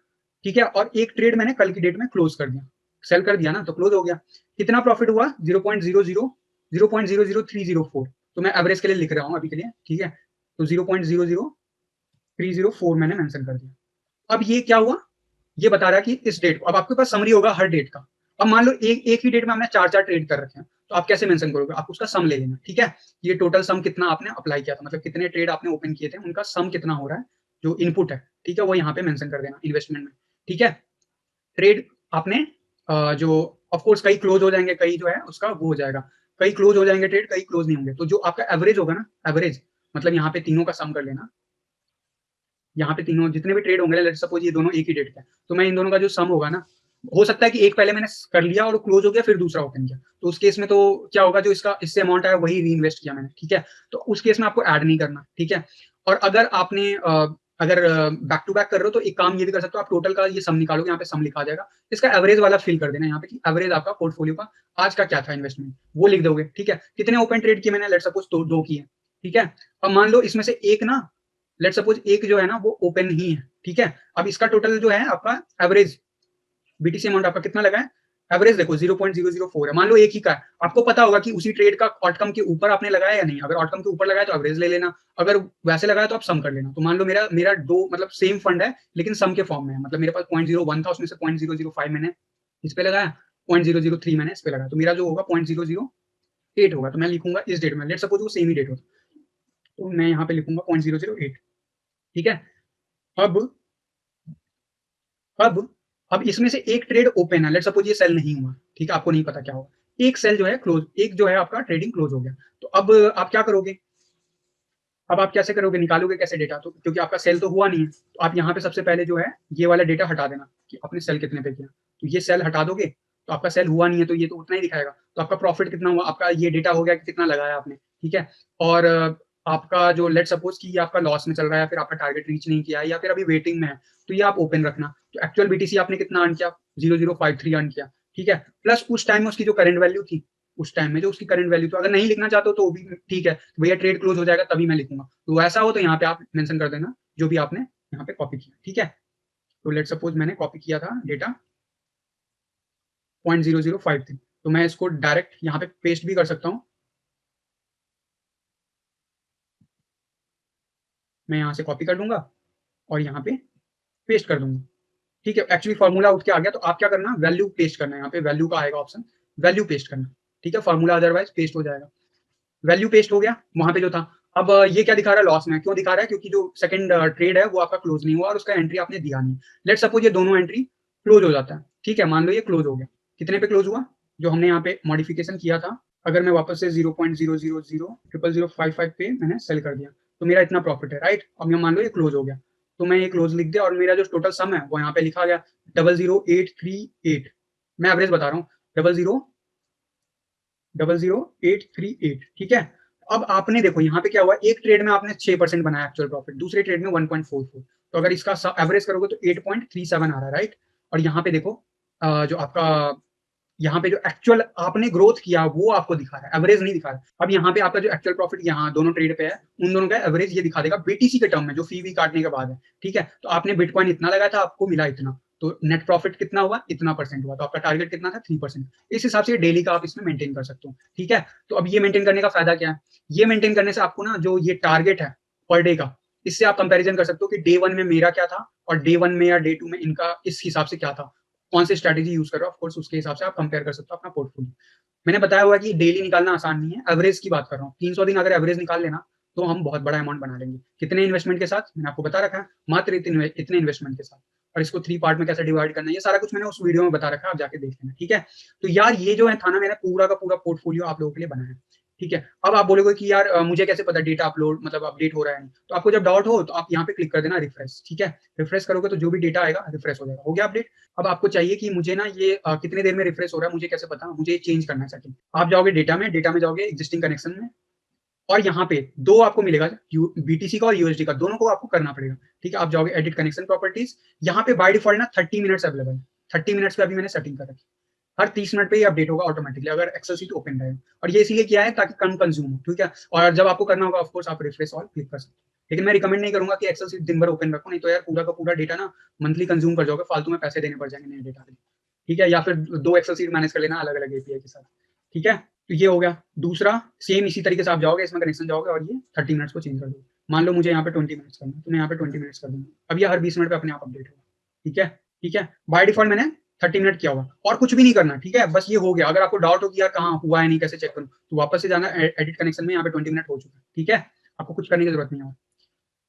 ठीक है। और एक ट्रेड मैंने कल की डेट में क्लोज कर दिया, सेल कर दिया ना, तो क्लोज हो गया। कितना प्रॉफिट हुआ, 0.00304। तो मैं एवरेज के लिए लिख रहा हूँ अभी के लिए, ठीक है। तो 0.00304 मैंने मेंशन कर दिया। अब ये क्या हुआ, ये बता रहा है कि इस डेट को, अब आपके पास समरी होगा हर डेट का। अब मान लो एक ही डेट में हमने 4 ट्रेड कर रखे हैं, तो आप कैसे मेंशन करोगे, आप उसका सम ले लेना, ठीक है। ये टोटल सम कितना आपने अप्लाई किया था, मतलब कितने ट्रेड आपने ओपन किए थे, उनका सम कितना हो रहा है, जो इनपुट है, ठीक है, वो यहाँ पे मेंशन कर देना इन्वेस्टमेंट में, ठीक है। ट्रेड आपने जो ऑफकोर्स कई क्लोज हो जाएंगे, कई जो है उसका वो हो जाएगा, कई क्लोज हो जाएंगे ट्रेड, कई क्लोज नहीं होंगे। तो जो आपका एवरेज होगा ना, एवरेज मतलब यहाँ पे तीनों का सम कर लेना। यहाँ पे तीनों जितने भी ट्रेड होंगे, लेट्स सपोज ये दोनों एक ही डेट का, तो मैं इन दोनों का जो सम होगा ना, हो सकता है कि एक पहले मैंने कर लिया और क्लोज हो गया, फिर दूसरा ओपन किया, तो उस केस में तो क्या होगा, जो इसका इससे अमाउंट आया वही री इन्वेस्ट किया मैंने, ठीक है। तो उस केस में आपको ऐड नहीं करना, ठीक है। और अगर आपने अगर बैक टू बैक कर रहे हो तो एक काम ये भी कर सकते हो, आप टोटल का ये सम निकालोगे, यहाँ पे सम लिखा जाएगा, इसका एवरेज वाला फिल कर देना यहाँ पे कि एवरेज आपका पोर्टफोलियो का आज का क्या था इन्वेस्टमेंट, वो लिख दोगे, ठीक है। कितने ओपन ट्रेड किए मैंने, लेट सपोज तो 2 किए, ठीक है। अब मान लो इसमें से एक ना, लेट सपोज एक जो है ना वो ओपन ही है, ठीक है। अब इसका टोटल जो है आपका एवरेज बीटीसी अमाउंट आपका कितना लगा है, एवरेज देखो 0.004 है, मान लो एक ही का है। आपको पता होगा कि उसी ट्रेड का आउटकम के ऊपर आपने लगाया या नहीं, अगर आउटकम के ऊपर लगाया तो एवरेज ले लेना, अगर वैसे लगाया तो आप सम कर लेना। तो मान लो मेरा मेरा दो मतलब सेम फंड है लेकिन सम के फॉर्म में है, मतलब मेरे पास 0.01 था, उसमें से 0.005 मैंने इस पे लगाया, 0.003 मैंने इस पे लगाया, तो मेरा जो होगा 0.008 होगा। तो मैं लिखूंगा इस डेट में, लेट सपोज वो सेम ही डेट होता, तो मैं यहाँ पे लिखूंगा 0.008, ठीक है। अब अब अब इसमें से एक ट्रेड ओपन है, लेट्स सपोज ये सेल नहीं हुआ, ठीक है, आपको नहीं पता क्या होगा, एक सेल जो है क्लोज, एक जो है आपका ट्रेडिंग क्लोज हो गया। तो अब आप क्या करोगे, अब आप कैसे करोगे, निकालोगे कैसे डेटा, तो क्योंकि आपका सेल तो हुआ नहीं है, तो आप यहाँ पे सबसे पहले जो है ये वाला डेटा हटा देना कि आपने सेल कितने पे किया, तो ये सेल हटा दोगे तो आपका सेल हुआ नहीं है, तो ये तो उतना ही दिखाएगा, तो आपका प्रॉफिट कितना हुआ, आपका ये डेटा हो गया कि कितना लगाया आपने, ठीक है। और आपका जो लेट सपोज कि ये आपका लॉस में चल रहा है, फिर आपका टारगेट रीच नहीं किया या फिर अभी वेटिंग में है, तो ये आप ओपन रखना, तो एक्चुअल बीटीसी आपने कितना अर्न किया, 0053 अर्न किया, ठीक है, प्लस उस टाइम में उसकी जो करंट वैल्यू थी, उस टाइम में जो उसकी करंट वैल्यू, तो अगर नहीं लिखना चाहते हो तो भी ठीक है, भैया ट्रेड क्लोज हो जाएगा तभी मैं लिखूंगा, तो ऐसा हो तो यहाँ पे आप मेंशन कर देना जो भी आपने यहाँ पे कॉपी किया, ठीक है। तो लेट सपोज मैंने कॉपी किया था डेटा 0.0053, तो मैं इसको डायरेक्ट यहाँ पे पेस्ट भी कर सकता हूँ, मैं यहाँ से कॉपी कर दूंगा और यहाँ पे पेस्ट कर दूंगा, ठीक है। एक्चुअली फॉर्मूला उठ के आ गया, तो आप क्या करना, वैल्यू पेस्ट करना है, यहाँ पे वैल्यू का आएगा ऑप्शन, वैल्यू पेस्ट करना, ठीक है, फॉर्मूला अदरवाइज पेस्ट हो जाएगा, वैल्यू पेस्ट हो गया वहां पे जो था। अब ये क्या दिखा रहा है, लॉस में, क्यों दिखा रहा है, क्योंकि जो सेकंड ट्रेड है वो आपका क्लोज नहीं हुआ और उसका एंट्री आपने दिया नहीं। लेट सपोज ये दोनों एंट्री क्लोज हो जाता है, ठीक है, मान लो ये क्लोज हो गया, कितने पे क्लोज हुआ, जो हमने यहाँ पे मॉडिफिकेशन किया था, अगर मैं वापस से 0.0000055 पे मैंने सेल कर दिया, तो मेरा इतना प्रॉफिट है, राइट। अब मैं मान लो ये क्लोज हो गया, तो मैं ये क्लोज लिख दिया और मेरा जो टोटल सम है वो यहाँ पे लिखा गया 00838, मैं एवरेज बता रहा हूँ, 00838, ठीक है। अब आपने देखो यहाँ पे क्या हुआ, एक ट्रेड में आपने 6% बनाया एक्चुअल प्रॉफिट, दूसरे ट्रेड में 1.44, तो अगर इसका एवरेज करोगे तो 8.37 आ रहा है, राइट। और यहाँ पे देखो जो आपका यहाँ पे जो एक्चुअल आपने ग्रोथ किया वो आपको दिखा रहा है, एवरेज नहीं दिखा रहा है। अब यहाँ पे आपका जो एक्चुअल प्रॉफिट यहाँ दोनों ट्रेड पे है, उन दोनों का एवरेज ये दिखा देगा बीटीसी के टर्म में, जो फी वी काटने के बाद है, ठीक है। तो आपने बिटकॉइन इतना लगाया था, आपको मिला इतना, तो नेट प्रॉफिट कितना हुआ, इतना परसेंट हुआ, तो आपका टारगेट कितना था, 3%। इस हिसाब से डेली का आप इसमें मेंटेन कर सकते हो, ठीक है। तो अब ये मेंटेन करने का फायदा क्या है, ये मेंटेन करने से आपको ना जो ये टारगेट है पर डे का, इससे आप कंपेरिजन कर सकते हो कि डे 1 में मेरा क्या था और डे 1 में या डे 2 में इनका इस हिसाब से क्या था, कौन सी स्ट्रेटेजी यूज कर रहे हो, ऑफ कोर्स उसके हिसाब से आप कंपेयर कर सकते हो अपना पोर्टफोलियो। मैंने बताया हुआ कि डेली निकालना आसान नहीं है, एवरेज की बात कर रहा हूँ, 300 दिन अगर एवरेज निकाल लेना तो हम बहुत बड़ा अमाउंट बना लेंगे। कितने इन्वेस्टमेंट के साथ, मैंने आपको बता रखा है, मात्र इतने इन्वेस्टमेंट के साथ, और इसको 3 पार्ट में कैसे डिवाइड करना है, ये सारा कुछ मैंने उस वीडियो में बता रखा है, आप जाके देख लेना, ठीक है। तो यार ये जो है था ना, मैंने पूरा का पूरा पोर्टफोलियो आप लोगों के लिए बनाया है, ठीक है। अब आप बोलोगे कि यार मुझे कैसे पता डेटा अपलोड मतलब अपडेट हो रहा है, तो आपको जब डाउट हो तो आप यहाँ पे क्लिक कर देना रिफ्रेश, ठीक है। रिफ्रेश करोगे तो जो भी डेटा आएगा रिफ्रेश हो जाएगा, हो गया अपडेट। अब आपको चाहिए कि मुझे ना ये कितने देर में रिफ्रेश हो रहा है, मुझे कैसे पता, मुझे चेंज करना है सेटिंग। आप जाओगे डेटा में जाओगे एग्जिस्टिंग कनेक्शन में, और यहाँ पे दो आपको मिलेगा, बीटीसी का और यूएसडी का, दोनों को आपको करना पड़ेगा, ठीक है। आप जाओगे एडिट कनेक्शन प्रॉपर्टीज, यहाँ पे बाय डिफॉल्ट ना 30 मिनट्स अवेलेबल है, 30 मिनट्स पे अभी मैंने सेटिंग कर रखी, हर 30 मिनट पे ये अपडेट होगा ऑटोमेटिकली अगर एक्सेल शीट ओपन रहे, और ये इसीलिए किया है ताकि कम कंज्यूम हो, ठीक है। और जब आपको करना होगा ऑफ कोर्स आप रिफ्रेश ऑल क्लिक कर सकते हो, लेकिन मैं रिकमेंड नहीं करूंगा कि एक्सेल शीट दिन भर ओपन रखो, नहीं तो यार पूरा का पूरा डेटा ना मंथली कंज्यूम कर जाओगे, फालतू में पैसे देने पड़ जाएंगे नए डेटा के लिए, ठीक है। या फिर 2 एक्सेल शीट मैनेज कर लेना अलग अलग एपीआई के साथ, ठीक है। तो ये हो गया दूसरा, सेम इसी तरीके से आप जाओगे इसमें कनेक्शन जाओगे और ये 30 मिनट्स को चेंज कर दो, मान लो मुझे यहाँ पे 20 मिनट्स करना है तो मैं यहाँ पे 20 मिनट्स कर दूंगा, अब ये हर 20 मिनट पे अपने आप अपडेट होगा, ठीक है, ठीक है। बाय डिफॉल्ट मैंने 30 मिनट किया हुआ और कुछ भी नहीं करना, ठीक है, बस ये हो गया। अगर आपको डाउट हो कि यार कहाँ हुआ है नहीं कैसे चेक करूँ, तो वापस से जाना एडिट कनेक्शन में, यहाँ पे 20 मिनट हो चुका है, ठीक है, आपको कुछ करने की जरूरत नहीं है।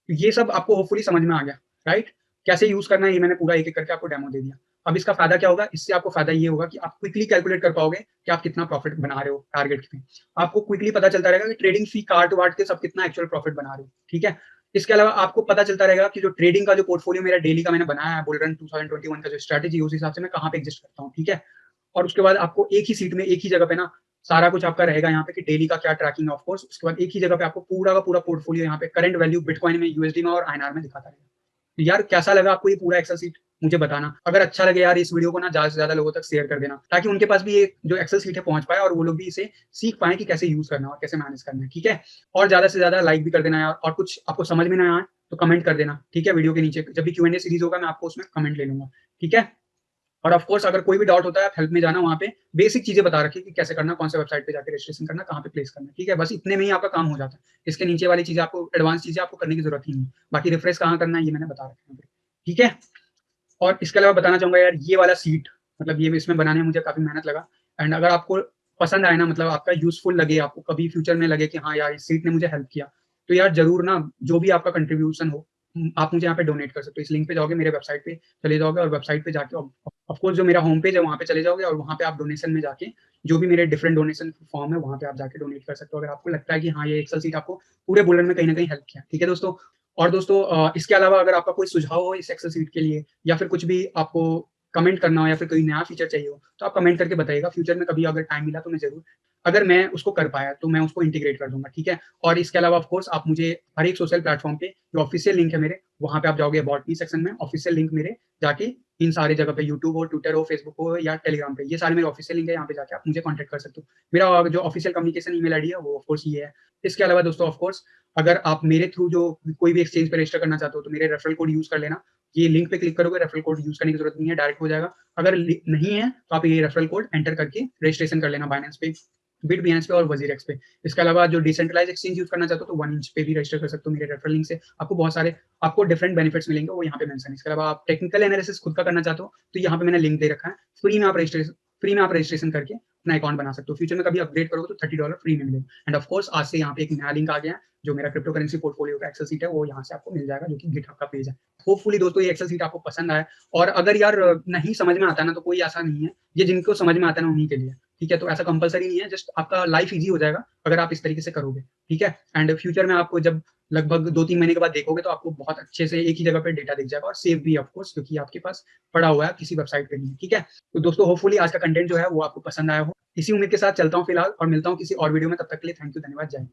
तो ये सब आपको होपफुली समझ में आ गया, राइट। कैसे यूज करना है ये मैंने पूरा एक एक करके आपको डेमो दे दिया। अब इसका फायदा क्या होगा, इससे आपको फायदा ये होगा कि आप क्विकली कैलकुलेट कर पाओगे कि आप कितना प्रॉफिट बना रहे हो टारगेट पे, आपको क्विकली पता चलता रहेगा कि ट्रेडिंग फी काट वाट के सब कितना एक्चुअल प्रॉफिट बना रहे हो, ठीक है। इसके अलावा आपको पता चलता रहेगा कि जो ट्रेडिंग का जो पोर्टफोलियो मेरा डेली का मैंने बनाया है बुल रन 2021 का जो स्ट्रेटेजी, उस हिसाब से मैं कहाँ पे एग्जिस्ट करता हूँ, ठीक है। और उसके बाद आपको एक ही सीट में एक ही जगह पे ना सारा कुछ आपका रहेगा यहाँ पे कि डेली का क्या ट्रैकिंग है, ऑफ कोर्स उसके बाद एक ही जगह पे आपको पूरा का पूरा पोर्टफोलियो यहाँ पे करंट वैल्यू बिटकॉइन में, यूएसडी में और आईएनआर में दिखाता रहेगा। तो यार कैसा लगा आपको ये पूरा एक्सेल सीट, मुझे बताना। अगर अच्छा लगे यार इस वीडियो को ना ज्यादा से ज्यादा लोगों तक शेयर कर देना, ताकि उनके पास भी ये जो एक्सेल सीट है पहुंच पाए और वो लोग भी इसे सीख पाए कि कैसे यूज करना है और कैसे मैनेज करना है, ठीक है। और ज्यादा से ज्यादा लाइक भी कर देना यार, और कुछ आपको समझ में ना आए तो कमेंट कर देना, ठीक है। वीडियो के नीचे जब भी Q&A सीरीज होगा मैं आपको उसमें कमेंट ले लूंगा, ठीक है। और ऑफ कोर्स अगर कोई भी डाउट होता है आप हेल्प में जाना, वहाँ पे बेसिक चीजें बता रखी कि कैसे करना, कौन से वेबसाइट पे जाकर रजिस्ट्रेशन करना, कहाँ पे प्लेस करना, ठीक है। बस इतने में ही आपका काम हो जाता है, इसके नीचे वाली चीजें आपको एडवांस चीजें आपको करने की जरूरत ही नहीं। बाकी रिफ्रेश कहाँ करना है ये मैंने बता रखा है, ठीक है। और इसके अलावा बताना चाहूंगा यार ये वाला सीट मतलब ये इसमें बनाने में मुझे काफी मेहनत लगा, एंड अगर आपको पसंद आए ना, मतलब आपका यूजफुल लगे, आपको कभी फ्यूचर में लगे कि हाँ यार इस सीट ने मुझे हेल्प किया, तो यार जरूर ना जो भी आपका कंट्रीब्यूशन हो आप मुझे यहाँ पे डोनेट कर सकते हो। इस लिंक पे जाओगे, मेरे वेबसाइट पे चले जाओगे और वेबसाइट पे जाके ऑफकोर्स जो मेरा होम पेज है वहाँ पे चले जाओगे और वहाँ पे आप डोनेशन में जाके जो भी मेरे डिफरेंट डोनेशन फॉर्म है, वहाँ पे आप जाके डोनेट कर सकते हो, अगर आपको लगता है कि हाँ, ये एक्सेल सीट आपको पूरे बुलेट में कहीं न कहीं हेल्प किया। ठीक है दोस्तों? और दोस्तों इसके अलावा अगर आपका कोई सुझाव हो इस एक्सेल सीट के लिए या फिर कुछ भी आपको कमेंट करना हो या फिर कोई नया फीचर चाहिए हो, तो आप कमेंट करके बताइएगा। फ्यूचर में कभी अगर टाइम मिला तो मैं ज़रूर अगर मैं उसको कर पाया तो मैं उसको इंटीग्रेट कर दूँगा, ठीक है? और इसके अलावा ऑफ कोर्स आप मुझे हर एक सोशल प्लेटफ़ॉर्म पे जो ऑफ़िशियल लिंक है मेरे, वहाँ पे आप जाओगे अबाउट मी सेक्शन में ऑफ़िशियल लिंक मेरे जाके इन सारी जगह पे यूट्यूब हो, ट्विटर हो, फेसबुक हो या टेलीग्राम पे, ये सारे मेरे ऑफ़िशियल लिंक है, यहाँ पे जाके आप मुझे कॉन्टैक्ट कर सकते हो। मेरा जो ऑफ़िशियल कम्युनिकेशन ईमेल आईडी है वो ऑफ कोर्स ये है। इसके अलावा दोस्तों ऑफ कोर्स अगर आप मेरे थ्रू जो कोई भी एक्सचेंज पे रजिस्टर करना चाहते हो, तो मेरे रेफरल कोड यूज़ कर लेना। ये लिंक पे क्लिक करोगे, रेफरल कोड यूज़ करने की ज़रूरत नहीं है, डायरेक्ट हो जाएगा। अगर लि नहीं है, तो आप ये रेफरल कोड एंटर करके रजिस्ट्रेशन कर लेना बायनेंस पे, बिटबिनेंस पे और वज़ीरक्स पे। इसके अलावा जो डिसेंट्रलाइज़्ड एक्सचेंज यूज़ करना चाहते हो, तो 1inch पे भी रजिस्टर कर सकते हो मेरे रेफरल लिंक से। आपको बहुत सारे आपको डिफरेंट बेनिफिट्स मिलेंगे, वो यहाँ पे मेंशन है। इसके अलावा आप टेक्निकल एनालिसिस खुद का करना चाहते हो, तो यहाँ पे मैंने लिंक दे रखा है। फ्री में आप रजिस्ट्रेशन करके अपना अकाउंट बना सकते हो। फ्यूचर में कभी अपग्रेड करोगे तो $30 फ्री में मिलेगा। एंड ऑफ कोर्स आज से यहाँ पे एक नया लिंक आ गया है, जो मेरा क्रिप्टो करेंसी पोर्टफोलियो का एक्सेल शीट है, वो यहाँ से आपको मिल जाएगा, जो कि गिटहब का पेज है। होपफुली दोस्तों ये एक्सेल शीट आपको पसंद आए और अगर यार नहीं समझ में आता ना, तो कोई ऐसा नहीं है, ये जिनको समझ में आता है ना उन्हीं के लिए, ठीक है? तो ऐसा कंपल्सरी नहीं है, जस्ट आपका लाइफ ईज़ी हो जाएगा अगर आप इस तरीके से करोगे, ठीक है? एंड फ्यूचर में आपको जब लगभग 2-3 महीने के बाद देखोगे तो आपको बहुत अच्छे से एक ही जगह पे डेटा दिख जाएगा और सेव भी ऑफ कोर्स क्योंकि आपके पास पड़ा हुआ है किसी वेबसाइट पे नहीं, ठीक है? तो दोस्तों होपफुली आज का कंटेंट जो है वो आपको पसंद आया हो। इसी उम्मीद के साथ चलता हूँ फिलहाल और मिलता हूँ किसी और वीडियो में, तब तक के लिए थैंक यू, धन्यवाद, जय हिंद।